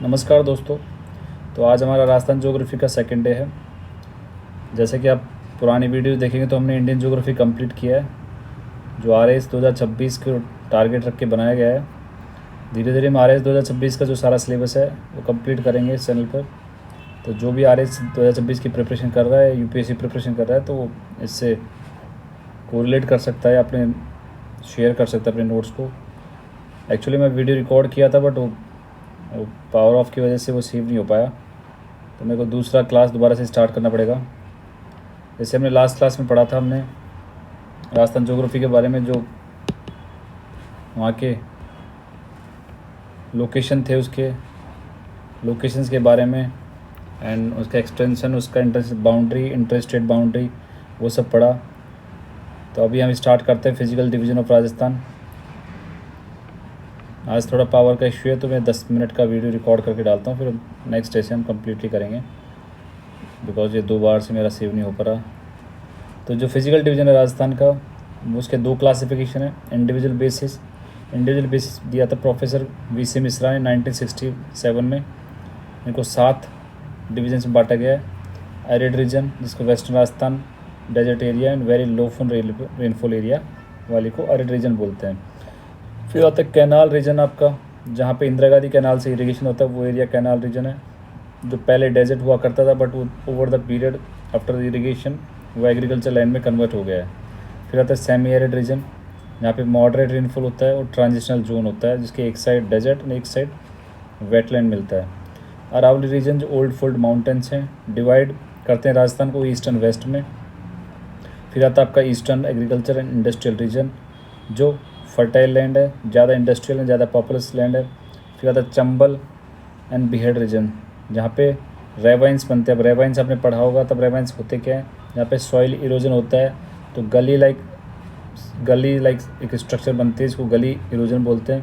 नमस्कार दोस्तों। तो आज हमारा राजस्थान ज्योग्राफी का सेकंड डे है। जैसे कि आप पुरानी वीडियो देखेंगे तो हमने इंडियन ज्योग्राफी कंप्लीट किया है, जो RAS 2026 को टारगेट रख के बनाया गया है। धीरे धीरे हम RAS 2026 का जो सारा सिलेबस है वो कंप्लीट करेंगे इस चैनल पर। तो जो भी RAS 2026 की प्रिपरेशन कर रहा है, UPSC प्रिपरेशन कर रहा है, तो वो इससे कोरिलेट कर सकता है, अपने शेयर कर सकता है अपने नोट्स को। एक्चुअली मैं वीडियो रिकॉर्ड किया था, बट वो पावर ऑफ की वजह से वो सेव नहीं हो पाया, तो मेरे को दूसरा क्लास दोबारा से स्टार्ट करना पड़ेगा। जैसे हमने लास्ट क्लास में पढ़ा था, हमने राजस्थान ज्योग्राफी के बारे में, जो वहाँ के लोकेशन थे, उसके लोकेशंस के बारे में, एंड उसका एक्सटेंशन, उसका इंटर स्टेट बाउंड्री, वो सब पढ़ा। तो अभी हम स्टार्ट करते हैं फिजिकल डिवीज़न ऑफ राजस्थान। आज थोड़ा पावर का इशू है, तो मैं 10 मिनट का वीडियो रिकॉर्ड करके डालता हूँ, फिर नेक्स्ट डे से हम कम्प्लीटली करेंगे, बिकॉज ये 2 बार से मेरा सेव नहीं हो पा रहा। तो जो फिजिकल डिवीज़न है राजस्थान का, उसके 2 क्लासिफिकेशन है। इंडिविजुअल बेसिस दिया था प्रोफेसर VC मिश्रा ने 1967 में। इनको 7 डिवीजन में बांटा गया है। एरिड रीजन, जिसको western Rajasthan desert area and very low fawn rainfall area वाले को एरिड रीजन बोलते हैं। फिर आता है कैनाल रीजन आपका, जहाँ पे इंदिरा गांधी कैनाल से इरिगेशन होता है, वो एरिया कैनाल रीजन है। जो पहले डेजर्ट हुआ करता था, बट वो over the period after the irrigation वो एग्रीकल्चर लैंड में कन्वर्ट हो गया है। फिर आता है सेमी एरिड रीजन, यहाँ पे मॉडरेट रेनफॉल होता है और ट्रांजिशनल जोन होता है, जिसके एक साइड डेजर्ट और एक साइड वेटलैंड मिलता है। अरावली रीजन, जो ओल्ड फोल्ड माउंटेन्स हैं, डिवाइड करते हैं राजस्थान को ईस्ट एंड वेस्ट में। फिर आता है आपका eastern agriculture and industrial region, जो फर्टाइल लैंड है, ज़्यादा इंडस्ट्रियल एंड ज़्यादा पॉपुलस लैंड है। फिर आता है चंबल एंड बिहेड रीजन, जहाँ पे रेवाइंस बनते हैं। अब रेवाइंस आपने पढ़ा होगा, तब रेवाइंस होते क्या है, जहाँ पे सॉइल इरोजन होता है, तो गली लाइक एक स्ट्रक्चर बनती है, इसको गली इरोजन बोलते हैं।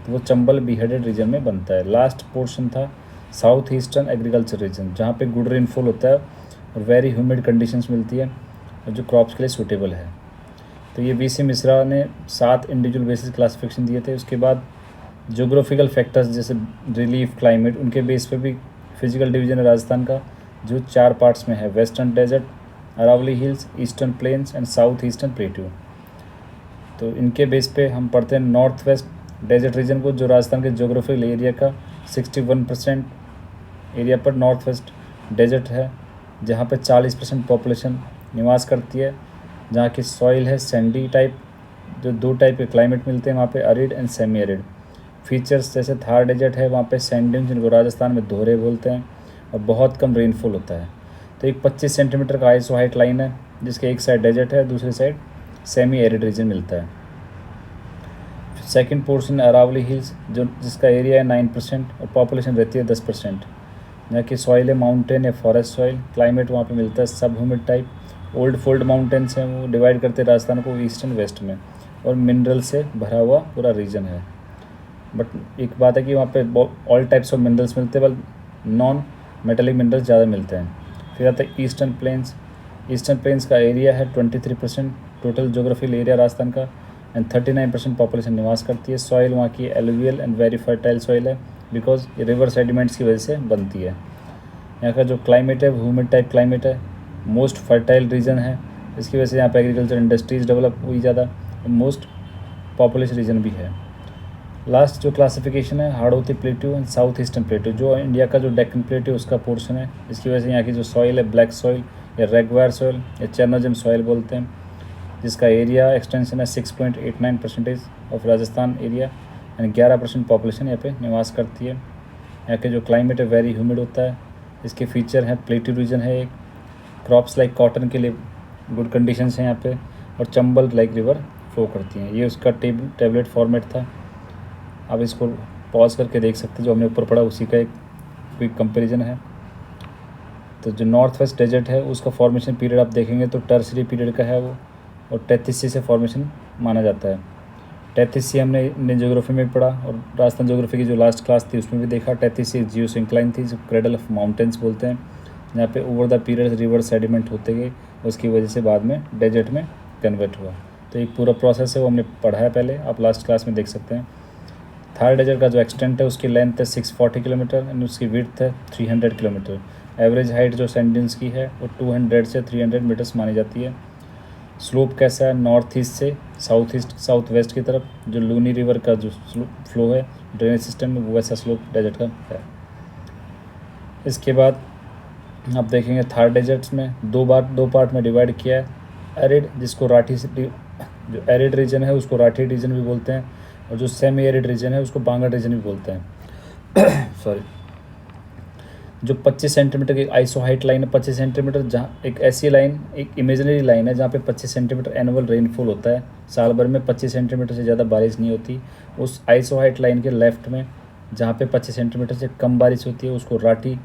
तो वो चंबल बिहेडेड रीजन में बनता है। लास्ट पोर्शन था साउथ ईस्टर्न एग्रीकल्चर रीजन, जहाँ पे गुड रेनफॉल होता है और वेरी ह्यूमिड कंडीशंस मिलती है, और जो क्रॉप्स के लिए सूटेबल है। तो ये VC मिश्रा ने 7 इंडिविजुअल बेसिस क्लासिफिकेशन दिए थे। उसके बाद जोग्राफिकल फैक्टर्स जैसे रिलीफ, क्लाइमेट, उनके बेस पे भी फिजिकल डिवीजन है राजस्थान का, जो 4 पार्ट्स में है। Western desert, Aravalli hills, eastern plains and south eastern plateau. तो इनके बेस पे हम पढ़ते हैं नॉर्थ वेस्ट डेजर्ट रीजन को, जो राजस्थान के जोग्राफिकल एरिया का 61% एरिया पर नॉर्थ वेस्ट डेजर्ट है, जहाँ पे 40% पॉपुलेशन निवास करती है, जहाँ की सॉइल है सैंडी टाइप। जो 2 टाइप के क्लाइमेट मिलते हैं वहाँ पे, arid and semi arid. Features जैसे थार डेजर्ट है, वहाँ पे सैंडिंग, जिनको राजस्थान में दोहरे बोलते हैं, और बहुत कम रेनफॉल होता है। तो एक 25 सेंटीमीटर का आइसो हाइट लाइन है, जिसके एक साइड डेजर्ट है, दूसरी साइड सेमी एरिड रीजन मिलता है। सेकंड पोर्शन अरावली हिल्स, जिसका एरिया है 9% और पॉपुलेशन रहती है 10%। यहाँ की सॉइल है माउंटेन या फॉरेस्ट सॉइल। क्लाइमेट वहाँ पे मिलता है सब humid type. Old fold mountains हैं, वो डिवाइड करते हैं राजस्थान को ईस्ट एंड वेस्ट में, और मिनरल से भरा हुआ पूरा रीजन है। बट एक बात है कि वहाँ पे ऑल टाइप्स ऑफ मिनरल्स मिलते हैं, बट नॉन मेटेलिक मिनरल्स ज़्यादा मिलते हैं। फिर आता है ईस्टर्न प्लेन्स का एरिया है 23% टोटल जोग्राफिकल एरिया राजस्थान का, एंड 39% पॉपुलेशन निवास करती है। सॉइल वहाँ की alluvial and very fertile soil है, बिकॉज ये रिवर सेडिमेंट्स की वजह से बनती है। यहाँ का जो क्लाइमेट है ह्यूमिड टाइप क्लाइमेट है, मोस्ट फर्टाइल रीजन है, इसकी वजह से यहाँ पे एग्रीकल्चर इंडस्ट्रीज डेवलप हुई ज़्यादा, मोस्ट पॉपुलस रीजन भी है। लास्ट जो क्लासिफिकेशन है Hadoti plateau and south eastern plateau, जो इंडिया का जो डेक्कन प्लेट्यू उसका पोर्शन है, इसकी वजह से यहाँ की जो सॉइल है ब्लैक सॉइल या रेगवायर सॉइल या चेरनोजिम सॉइल बोलते हैं, जिसका एरिया एक्सटेंशन है 6.89% of Rajasthan area, and 11% population यहाँ पे निवास करती है। यहाँ के जो क्लाइमेट है वेरी ह्यूमिड होता है। इसके फीचर हैं प्लेट्यू रीजन है एक, क्रॉप्स लाइक कॉटन के लिए गुड कंडीशंस हैं यहाँ पे, और चंबल लाइक रिवर फ्लो करती हैं। ये उसका टेबलेट फॉर्मेट था, आप इसको पॉज करके देख सकते हैं, जो हमने ऊपर पढ़ा उसी का एक क्विक कंपैरिजन है। तो जो नॉर्थ वेस्ट डेजर्ट है उसका फॉर्मेशन पीरियड आप देखेंगे तो टर्सरी पीरियड का है वो, और 33C से फॉर्मेशन माना जाता है। 33C हमने इंडियन ज्योग्राफी में पढ़ा, और राजस्थान ज्योग्राफी की जो लास्ट क्लास थी उसमें भी देखा। 33C एक जियोसिंक्लाइन थी, जो क्रेडल ऑफ माउंटेन्स बोलते हैं, जहाँ पे over the period river sediment होते गए, उसकी वजह से बाद में डेजर्ट में कन्वर्ट हुआ। तो एक पूरा प्रोसेस है, वो हमने पढ़ा है पहले, आप लास्ट क्लास में देख सकते हैं। थार डेजर्ट का जो एक्सटेंट है उसकी लेंथ है 640 किलोमीटर एंड उसकी विड्थ है 300 किलोमीटर। एवरेज हाइट जो सैंड ड्यून्स की है वो 200 से 300 मीटर्स मानी जाती है। स्लोप कैसा है, नॉर्थ ईस्ट से साउथ ईस्ट साउथ वेस्ट की तरफ, जो लूनी रिवर का जो फ्लो है ड्रेनेज सिस्टम में, वो वैसा स्लोप डेजर्ट का है। इसके बाद आप देखेंगे थार डेजर्ट्स में दो पार्ट में डिवाइड किया है। एरिड, जिसको राठी जो एरिड रीजन है उसको राठी रीजन भी बोलते हैं, और जो सेमी एरिड रीजन है उसको बांगड़ रीजन भी बोलते हैं। सॉरी। जो 25 सेंटीमीटर की आइसो हाइट लाइन है 25 सेंटीमीटर, जहाँ एक ऐसी लाइन, एक इमेजिनरी लाइन है जहाँ पे 25 सेंटीमीटर एनुअल रेनफॉल होता है, साल भर में 25 सेंटीमीटर से ज़्यादा बारिश नहीं होती। उस आइसो हाइट लाइन के लेफ्ट में जहाँ पे 25 सेंटीमीटर से कम बारिश होती है उसको राठी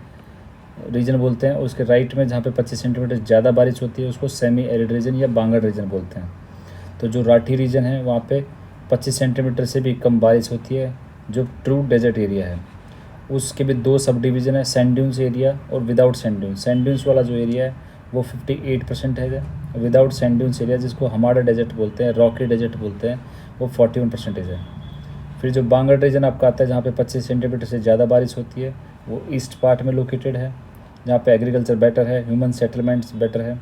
रीजन बोलते हैं। उसके राइट में जहाँ पे 25 सेंटीमीटर ज़्यादा बारिश होती है उसको सेमी एरिड रीजन या बांगड़ रीजन बोलते हैं। तो जो राठी रीजन है वहाँ पे 25 सेंटीमीटर से भी कम बारिश होती है, जो ट्रू डेजर्ट एरिया है। उसके भी दो सब डिवीज़न है, सैंड ड्यून्स एरिया और without sand dunes. Sand dunes वाला जो एरिया है वो 58% है। विदाउट सैंड ड्यून्स एरिया, जिसको हमारा डेजर्ट बोलते हैं, रॉकी डेजर्ट बोलते हैं, वो 41% है। फिर जो बांगड़ रीजन आपका आता है जहाँ पे 25 सेंटीमीटर से ज़्यादा बारिश होती है, वो ईस्ट पार्ट में लोकेटेड है, जहाँ पे एग्रीकल्चर बेटर है, ह्यूमन सेटलमेंट्स बेटर है।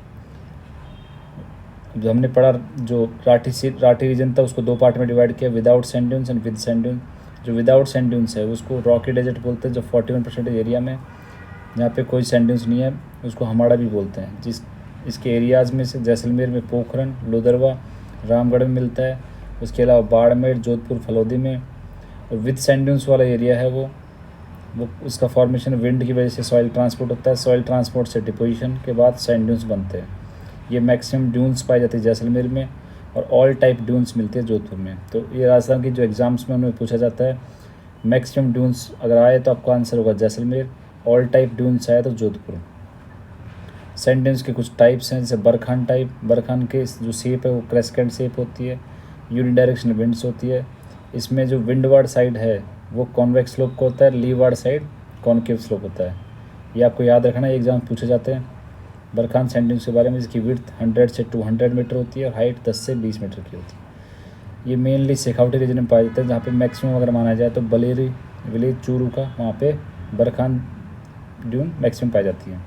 जो हमने पढ़ा, जो राठी रीजन था उसको दो पार्ट में डिवाइड किया, without sand dunes and with sand dune. जो विदाउट सैंड ड्यून्स है उसको रॉकी डेजर्ट बोलते हैं, जो 41% एरिया में जहाँ पे कोई सैंड ड्यून्स नहीं है उसको हमाड़ा भी बोलते हैं। इसके एरियाज़ में से जैसलमेर में पोखरन, लोदरवा, रामगढ़ में मिलता है। उसके अलावा बाड़मेर, जोधपुर, फलौदी में। और विद सैंड ड्यून्स वाला एरिया है वो उसका फॉर्मेशन विंड की वजह से सॉइल ट्रांसपोर्ट होता है। सॉइल ट्रांसपोर्ट से डिपोजिशन के बाद सैंड ड्यून्स बनते हैं। ये मैक्सिमम ड्यून्स पाई जाती है जैसलमेर में, और ऑल टाइप ड्यून्स मिलती है जोधपुर में। तो ये राजस्थान की जो एग्ज़ाम्स में उन्हें पूछा जाता है, मैक्सिमम ड्यून्स अगर आए तो आपका आंसर होगा जैसलमेर, ऑल टाइप ड्यून्स आए तो जोधपुर। सैंड ड्यून्स के कुछ टाइप्स हैं, जैसे बरखान टाइप। बरखान के जो शेप है वो क्रेस्केंट शेप होती है, यूनिडायरेक्शनल विंड्स होती है। इसमें जो विंडवार्ड साइड है वो कॉन्वेक्स स्लोप का होता है, लीवार्ड साइड कॉनकेव स्लोप होता है। ये आपको याद रखना है, एग्जाम पूछे जाते हैं। बरखान सैंड ड्यून्स के बारे में, जिसकी विड्थ 100 से 200 मीटर होती है और हाइट 10 से 20 मीटर की होती है। ये मेनली शेखावटी रीजन में पाए जाते हैं, जहाँ पे मैक्सिमम अगर माना जाए तो बलेरी विलेज चूरू का, वहाँ पे बरखान ड्यून मैक्सिमम पाई जाती है।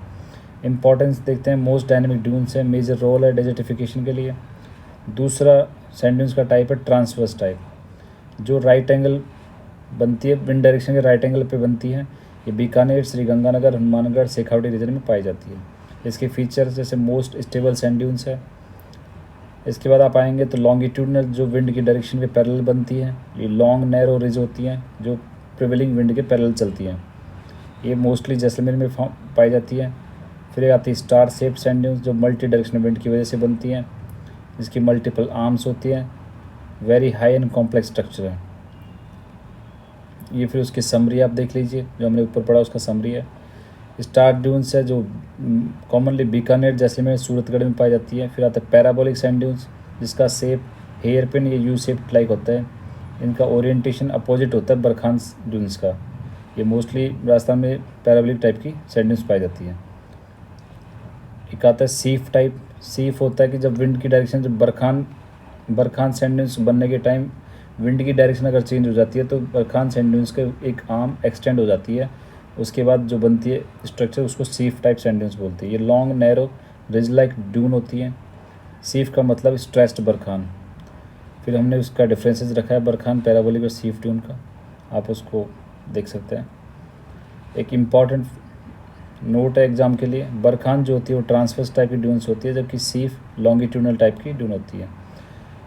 इंपॉर्टेंस देखते हैं, मोस्ट डायनेमिक ड्यून्स है, मेजर रोल है डेजर्टिफिकेशन के लिए। दूसरा सैंड ड्यून्स का टाइप है ट्रांसवर्स टाइप, जो राइट एंगल बनती है, विंड डायरेक्शन के राइट एंगल पे बनती है। ये बीकानेर, श्रीगंगानगर, हनुमानगढ़, शेखावटी रीजन में पाई जाती है। इसके फीचर्स जैसे मोस्ट स्टेबल सैंड ड्यून्स है। इसके बाद आप आएंगे तो लॉन्गिट्यूडनल, जो विंड की डायरेक्शन के पैरेलल बनती है। ये लॉन्ग नैरो रिज होती हैं जो प्रिवेलिंग विंड के पैरेलल चलती हैं। ये मोस्टली जैसलमेर में पाई जाती है। फिर आती है स्टार शेप्ड सैंड ड्यून्स, जो मल्टी डायरेक्शनल विंड की वजह से बनती हैं, जिसकी मल्टीपल आर्म्स होती हैं। Very high and complex structure है ये। फिर उसकी समरी आप देख लीजिए, जो हमने ऊपर पढ़ा उसका समरी है। स्टार ड्यून्स है जो कॉमनली बीकानेर, जैसलमेर, सूरतगढ़ में पाई जाती है। फिर आता है पैराबोलिक सैंड ड्यून्स, जिसका शेप हेयर पिन या यू शेप लाइक होता है। इनका ओरिएंटेशन अपोजिट होता है बरखान ड्यून्स का। ये मोस्टली राजस्थान में पैराबोलिक टाइप की सैंड ड्यून्स पाई जाती है। एक आता है सीफ टाइप। सीफ होता है कि जब विंड की डायरेक्शन, जब बरखान सैंड ड्यून्स बनने के टाइम विंड की डायरेक्शन अगर चेंज हो जाती है तो बरखान सैंड ड्यून्स के एक आर्म एक्सटेंड हो जाती है। उसके बाद जो बनती है स्ट्रक्चर, उसको सीफ टाइप सैंड ड्यून्स बोलती है। ये long narrow ridge like dune होती है। सीफ का मतलब स्ट्रेस्ड बरखान। फिर हमने उसका डिफरेंसेस रखा है बरखान, पैराबोलिक और सीफ ड्यून का, आप उसको देख सकते हैं। एक इम्पॉर्टेंट नोट है एग्जाम के लिए, बरखान जो होती है वो ट्रांसवर्स टाइप की ड्यून्स होती है, जबकि सीफ लॉन्गिट्यूडनल टाइप की ड्यून होती है।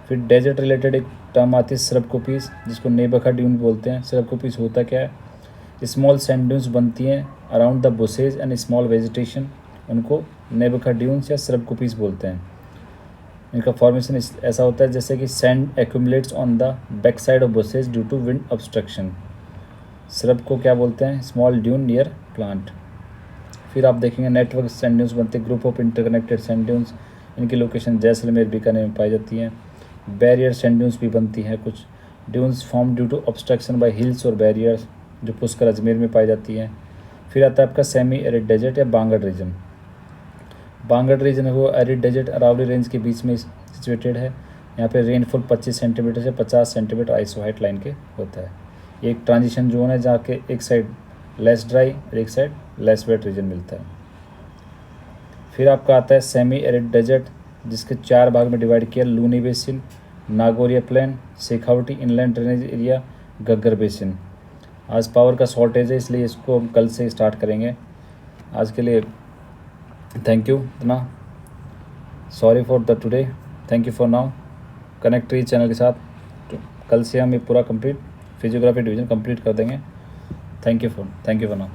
फिर डेजर्ट रिलेटेड एक टर्म आती है सरबकोपीस, जिसको नेबखा ड्यून बोलते हैं। सरबकोपीस होता क्या है, स्मॉल सैंड ड्यून्स बनती हैं around the bushes and small vegetation, उनको नेबखा ड्यून्स या सरबकोपीस बोलते हैं। इनका फॉर्मेशन ऐसा होता है जैसे कि sand accumulates on the back side of bushes due to wind obstruction. Shrub को क्या बोलते हैं, स्मॉल ड्यून नियर प्लांट। फिर आप देखेंगे नेटवर्क सैंड ड्यून्स बनते हैं, group of interconnected sand dunes. इनकी लोकेशन जैसलमेर, बीकानेर में पाई जाती हैं। बैरियर सैंड ड्यून्स भी बनती हैं कुछ। Dunes form due to obstruction by hills और बैरियर्स, जो पुष्कर अजमेर में पाई जाती हैं। फिर आता है आपका सेमी एरिड डेजर्ट या बांगड़ रीजन। बांगड़ रीजन है वो एरिड डेजर्ट अरावली रेंज के बीच में सिचुएटेड है। यहाँ पे रेनफॉल 25 सेंटीमीटर से 50 सेंटीमीटर आइसो हाइट लाइन के होता है। ये एक ट्रांजिशन जोन है जहाँ के एक साइड लेस ड्राई और एक साइड लेस वेट रीजन मिलता है। फिर आपका आता है सेमी एरिड डेजर्ट, जिसके 4 भाग में डिवाइड किया, Luni basin, Nagoriya plain, Shekhawati inland drainage area, Ghaggar basin. आज पावर का शॉर्टेज है इसलिए इसको हम कल से स्टार्ट करेंगे। आज के लिए थैंक यू इतना, sorry for the today, thank you for now. Connect रहिए चैनल के साथ, तो कल से हम ये पूरा कंप्लीट फिजियोग्राफी डिवीज़न कंप्लीट कर देंगे। Thank you for now.